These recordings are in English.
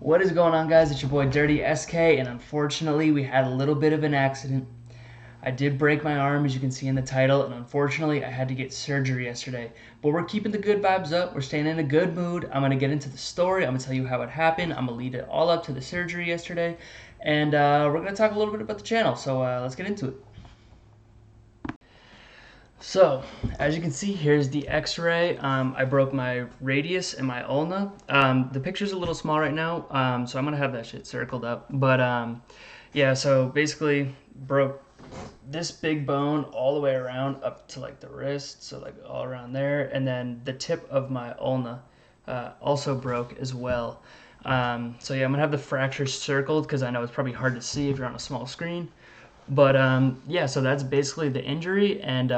What is going on, guys? It's your boy Dirty SK, and unfortunately we had a little bit of an accident. I did break my arm, as you can see in the title, and unfortunately I had to get surgery yesterday. But we're keeping the good vibes up. We're staying in a good mood. I'm going to get into the story. I'm going to tell you how it happened. I'm going to lead it all up to the surgery yesterday. And we're going to talk a little bit about the channel. So let's get into it. So, as you can see, here's the x-ray. I broke my radius and my ulna. The picture's a little small right now, so I'm going to have that shit circled up. But, yeah, so basically broke this big bone all the way around up to, like, the wrist, so, like, all around there. And then the tip of my ulna also broke as well. So, yeah, I'm going to have the fracture circled because I know it's probably hard to see if you're on a small screen. But yeah, so that's basically the injury. And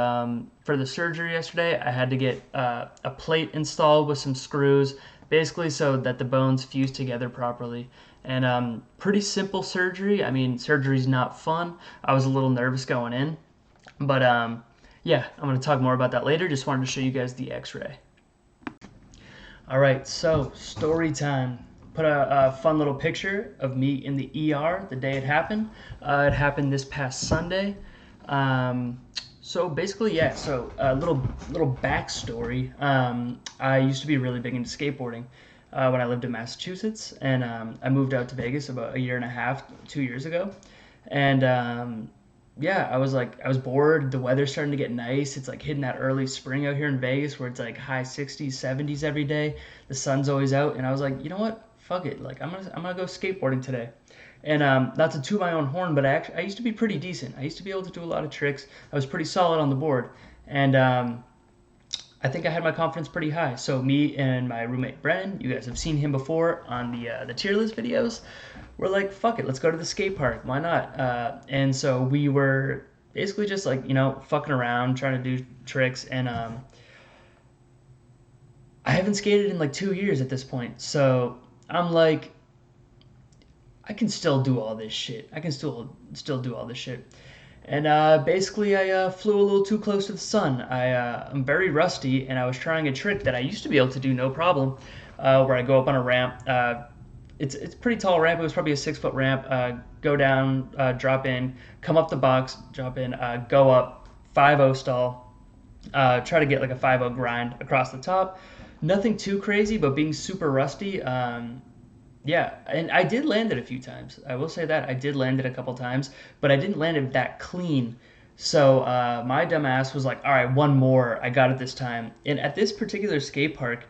for the surgery yesterday, I had to get a plate installed with some screws, basically so that the bones fuse together properly. And pretty simple surgery. I mean, surgery's not fun. I was a little nervous going in. But yeah, I'm going to talk more about that later. Just wanted to show you guys the x-ray. All right, so story time. Put a fun little picture of me in the ER the day it happened. It happened this past Sunday. So basically, yeah. So a little backstory. I used to be really big into skateboarding when I lived in Massachusetts, and I moved out to Vegas about a year and a half, 2 years ago, and yeah, I was bored. The weather's starting to get nice. It's like hitting that early spring out here in Vegas where it's like high 60s, 70s every day. The sun's always out, and I was like, you know what? Fuck it. Like I'm gonna go skateboarding today. And not to toot my own horn, but I used to be pretty decent. I used to be able to do a lot of tricks. I was pretty solid on the board, and I think I had my confidence pretty high. So me and my roommate Brennan, you guys have seen him before on the tier list videos. We're like, fuck it, let's go to the skate park. Why not? And so we were basically just like, fucking around, trying to do tricks. And I haven't skated in like 2 years at this point. So I'm like, I can still do all this shit. I can still do all this shit. And basically, I flew a little too close to the sun. I'm very rusty, and I was trying a trick that I used to be able to do no problem, where I go up on a ramp. It's a pretty tall ramp. It was probably a 6-foot ramp. Go down, drop in, come up the box, drop in, go up, 5-0 stall. Try to get like a 5-0 grind across the top. Nothing too crazy, but being super rusty. Yeah, and I did land it a few times. I will say that I did land it a couple times, but I didn't land it that clean. So my dumb ass was like, all right, one more. I got it this time. And at this particular skate park,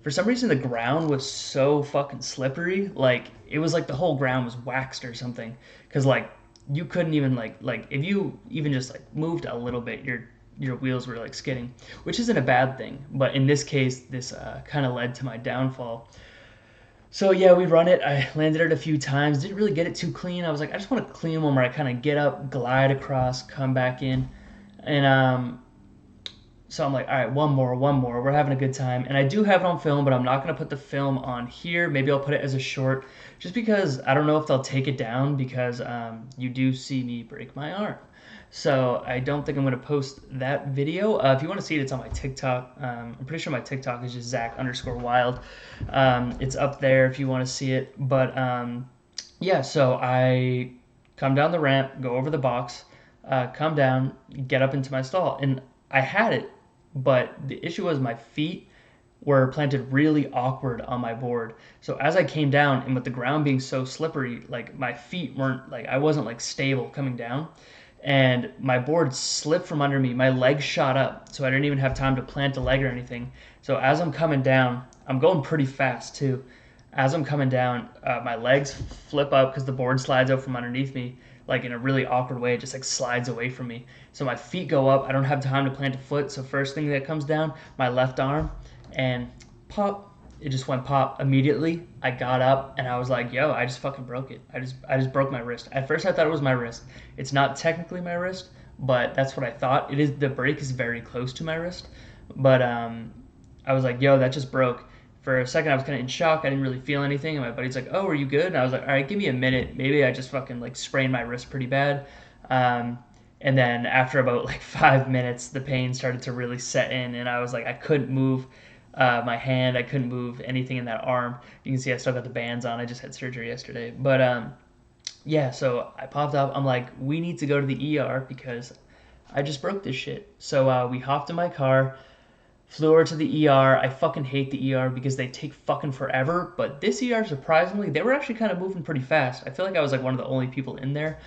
for some reason the ground was so fucking slippery. Like it was like the whole ground was waxed or something. Because like you couldn't even like if you even just like moved a little bit, your wheels were like skidding, which isn't a bad thing. But in this case, this kind of led to my downfall. So yeah, we run it. I landed it a few times. Didn't really get it too clean. I was like, I just want a clean one where I kind of get up, glide across, come back in, and so I'm like, all right, one more. We're having a good time, and I do have it on film, but I'm not gonna put the film on here. Maybe I'll put it as a short, just because I don't know if they'll take it down because you do see me break my arm. So I don't think I'm going to post that video. If you want to see it, it's on my TikTok. I'm pretty sure my TikTok is just Zach_Wild. It's up there if you want to see it. But yeah, so I come down the ramp, go over the box, come down, get up into my stall. And I had it, but the issue was my feet were planted really awkward on my board. So as I came down, and with the ground being so slippery, like my feet weren't like, I wasn't like stable coming down, and my board slipped from under me. My leg shot up, so I didn't even have time to plant a leg or anything. So as I'm coming down, I'm going pretty fast too. As I'm coming down, my legs flip up because the board slides out from underneath me, like in a really awkward way. It just like slides away from me. So my feet go up. I don't have time to plant a foot. So first thing that comes down, my left arm, and pop. It just went pop immediately. I got up and I was like, yo, I just fucking broke it. I just broke my wrist. At first I thought it was my wrist. It's not technically my wrist, but that's what I thought. It is. The break is very close to my wrist. But I was like, yo, that just broke. For a second I was kind of in shock. I didn't really feel anything. And my buddy's like, oh, are you good? And I was like, all right, give me a minute. Maybe I just fucking like sprained my wrist pretty bad. And then after about like 5 minutes, the pain started to really set in, and I was like, I couldn't move. my hand. I couldn't move anything in that arm. You can see I still got the bands on. I just had surgery yesterday. But yeah, so I popped up. I'm like, we need to go to the ER because I just broke this shit. So we hopped in my car, flew over to the ER. I fucking hate the ER because they take fucking forever. But this ER, surprisingly, they were actually kind of moving pretty fast. I feel like I was like one of the only people in there.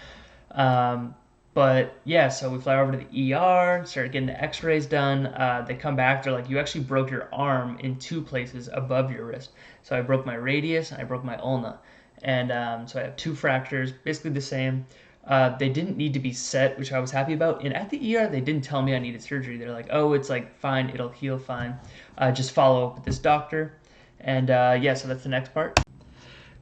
Um, but yeah, so we fly over to the ER, started getting the X-rays done. They come back, they're like, you actually broke your arm in two places above your wrist. So I broke my radius and I broke my ulna, and so I have two fractures, basically the same. They didn't need to be set, which I was happy about. And at the ER, they didn't tell me I needed surgery. They're like, oh, it's like fine, it'll heal fine. Just follow up with this doctor. And yeah, so that's the next part.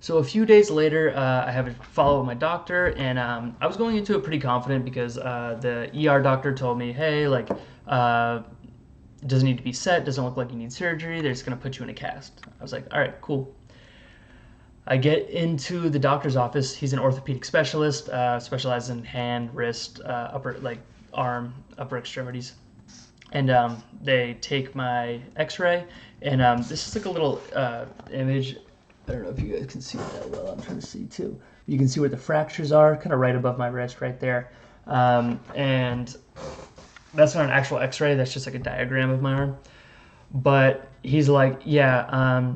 So a few days later, I have a follow with my doctor, and I was going into it pretty confident because the ER doctor told me, hey, like, it doesn't need to be set, doesn't look like you need surgery, they're just gonna put you in a cast. I was like, all right, cool. I get into the doctor's office. He's an orthopedic specialist, specializes in hand, wrist, upper, like arm, upper extremities. And they take my X-ray, and this is like a little image. I don't know if you guys can see it that well. I'm trying to see too. You can see where the fractures are, kind of right above my wrist, right there. And that's not an actual X-ray. That's just like a diagram of my arm. But he's like, yeah,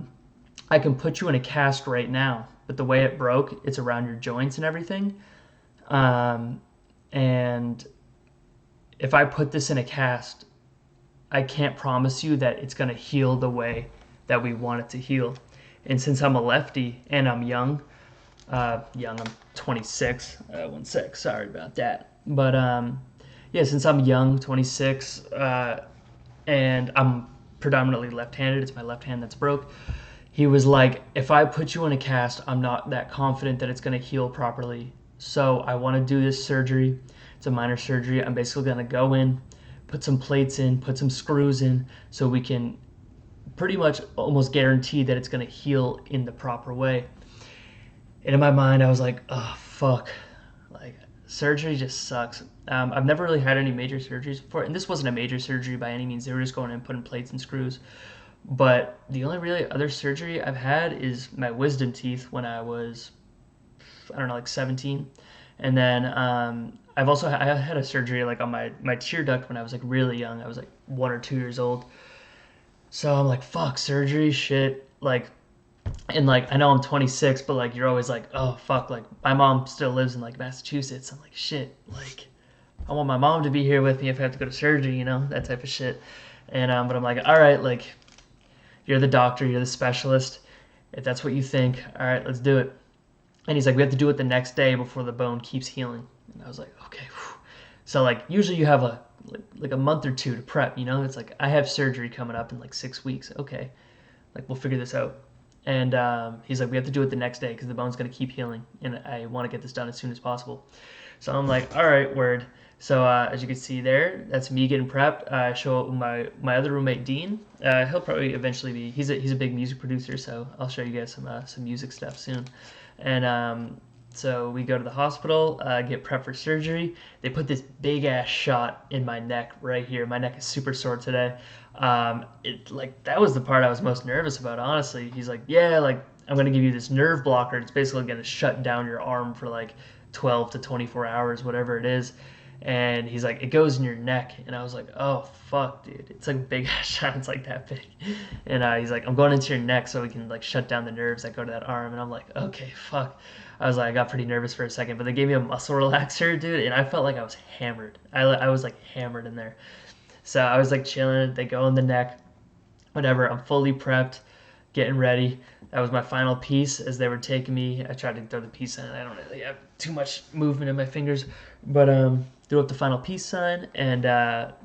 I can put you in a cast right now, but the way it broke, it's around your joints and everything. And if I put this in a cast, I can't promise you that it's going to heal the way that we want it to heal. And since I'm a lefty and I'm young, I'm 26, 16, sorry about that. But yeah, since I'm young, 26, and I'm predominantly left-handed, it's my left hand that's broke, he was like, if I put you in a cast, I'm not that confident that it's going to heal properly. So I want to do this surgery. It's a minor surgery. I'm basically going to go in, put some plates in, put some screws in, so we can pretty much almost guarantee that it's going to heal in the proper way. And in my mind, I was like, oh, fuck. Like, surgery just sucks. I've never really had any major surgeries before, and this wasn't a major surgery by any means. They were just going in and putting plates and screws. But the only really other surgery I've had is my wisdom teeth when I was, I don't know, like 17. And then I've also I had a surgery like on my tear duct when I was like really young. I was like 1 or 2 years old. So I'm like, fuck, surgery, shit. Like, and like, I know I'm 26, but like, you're always like, oh, fuck. Like, my mom still lives in like Massachusetts. I'm like, shit. Like, I want my mom to be here with me if I have to go to surgery, you know, that type of shit. And, but I'm like, all right, like, you're the doctor, you're the specialist. If that's what you think, all right, let's do it. And he's like, we have to do it the next day before the bone keeps healing. And I was like, okay. Whew. So like, usually you have like a month or two to prep, you know? It's like, I have surgery coming up in like 6 weeks. Okay, like we'll figure this out. And he's like, we have to do it the next day because the bone's going to keep healing, and I want to get this done as soon as possible. So I'm like, all right, word. So as you can see there, that's me getting prepped. I show my other roommate Dean. He'll probably eventually be. He's a big music producer, so I'll show you guys some music stuff soon. And so we go to the hospital, get prepped for surgery. They put this big ass shot in my neck right here. My neck is super sore today. That was the part I was most nervous about, honestly. He's like, yeah, like I'm gonna give you this nerve blocker. It's basically gonna shut down your arm for like 12 to 24 hours, whatever it is. And he's like, it goes in your neck. And I was like, oh, fuck, dude. It's like big ass shot. It's like that big. And he's like, I'm going into your neck so we can like shut down the nerves that go to that arm. And I'm like, okay, fuck. I was like, I got pretty nervous for a second. But they gave me a muscle relaxer, dude. And I felt like I was hammered. I was like hammered in there. So I was like chilling. They go in the neck. Whatever. I'm fully prepped, getting ready. That was my final piece as they were taking me. I tried to throw the peace sign. I don't really have too much movement in my fingers. But threw up the final peace sign, and that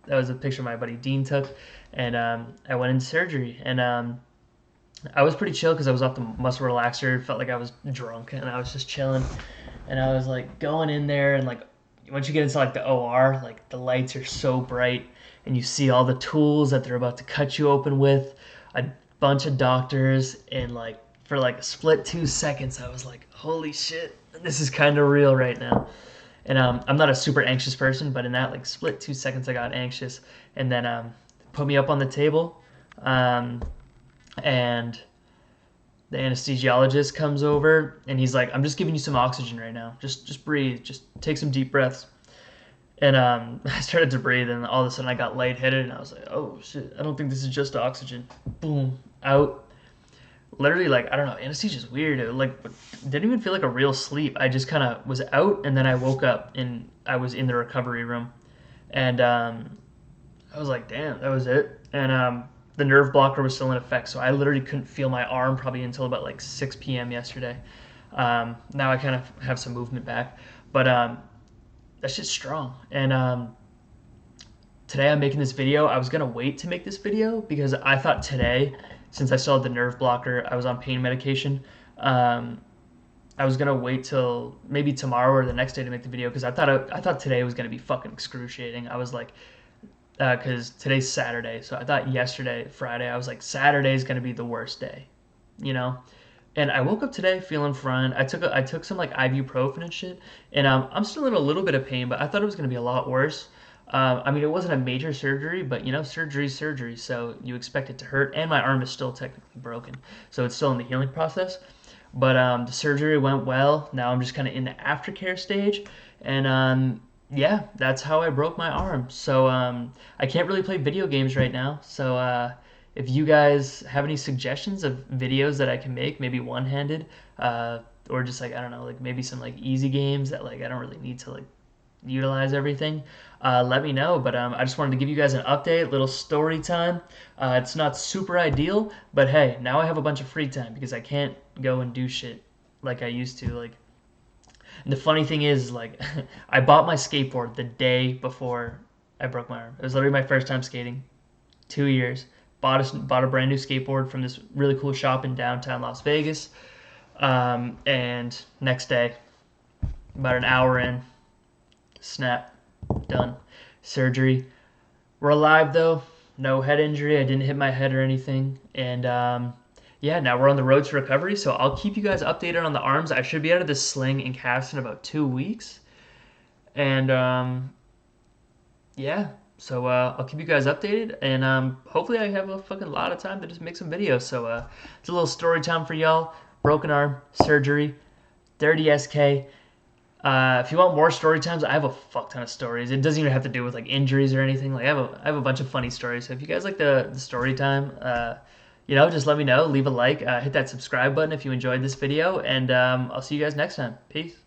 was a picture my buddy Dean took. And I went into surgery, and I was pretty chill because I was off the muscle relaxer. Felt like I was drunk, and I was just chilling. And I was like going in there, and like once you get into like the OR, like the lights are so bright, and you see all the tools that they're about to cut you open with. A bunch of doctors, and like for like a split 2 seconds, I was like, holy shit, this is kind of real right now. And I'm not a super anxious person, but in that like split 2 seconds, I got anxious. And then put me up on the table, And the anesthesiologist comes over and he's like, "I'm just giving you some oxygen right now. Just breathe. Just take some deep breaths." And I started to breathe, and all of a sudden I got lightheaded, and I was like, "Oh shit! I don't think this is just oxygen." Boom, out. Literally, like, I don't know, anesthesia's weird. It, like, didn't even feel like a real sleep. I just kind of was out, and then I woke up and I was in the recovery room, and I was like, "Damn, that was it." And the nerve blocker was still in effect, so I literally couldn't feel my arm probably until about like 6 p.m. yesterday. Now I kind of have some movement back, but that shit's strong. And today I'm making this video. I was gonna wait to make this video because I thought today, since I still had the nerve blocker, I was on pain medication. Um, I was gonna wait till maybe tomorrow or the next day to make the video because I thought today was gonna be fucking excruciating. I was like, because today's Saturday, so I thought yesterday, Friday, I was like, Saturday's gonna be the worst day, you know. And I woke up today feeling fine. I took some like ibuprofen and shit, and I'm still in a little bit of pain, but I thought it was gonna be a lot worse. I mean, it wasn't a major surgery, but you know, surgery's surgery, so you expect it to hurt. And my arm is still technically broken, so it's still in the healing process. But the surgery went well. Now I'm just kind of in the aftercare stage, and yeah, that's how I broke my arm. So I can't really play video games right now. So if you guys have any suggestions of videos that I can make, maybe one-handed, or just like I don't know, like maybe some like easy games that like I don't really need to like utilize everything, let me know. But I just wanted to give you guys an update, little story time. It's not super ideal, but hey, now I have a bunch of free time because I can't go and do shit like I used to. Like, and the funny thing is, like, I bought my skateboard the day before I broke my arm. It was literally my first time skating, 2 years. Bought a brand new skateboard from this really cool shop in downtown Las Vegas. And next day, about an hour in, snap, done. Surgery. We're alive though. No head injury. I didn't hit my head or anything. And yeah, now we're on the road to recovery. So I'll keep you guys updated on the arms. I should be out of this sling and cast in about 2 weeks. And yeah, so I'll keep you guys updated. And hopefully I have a fucking lot of time to just make some videos. So it's a little story time for y'all. Broken arm, surgery, 30 SK. If you want more story times, I have a fuck ton of stories. It doesn't even have to do with like injuries or anything. Like I have a bunch of funny stories. So if you guys like the story time, you know, just let me know. Leave a like, hit that subscribe button if you enjoyed this video, and I'll see you guys next time. Peace.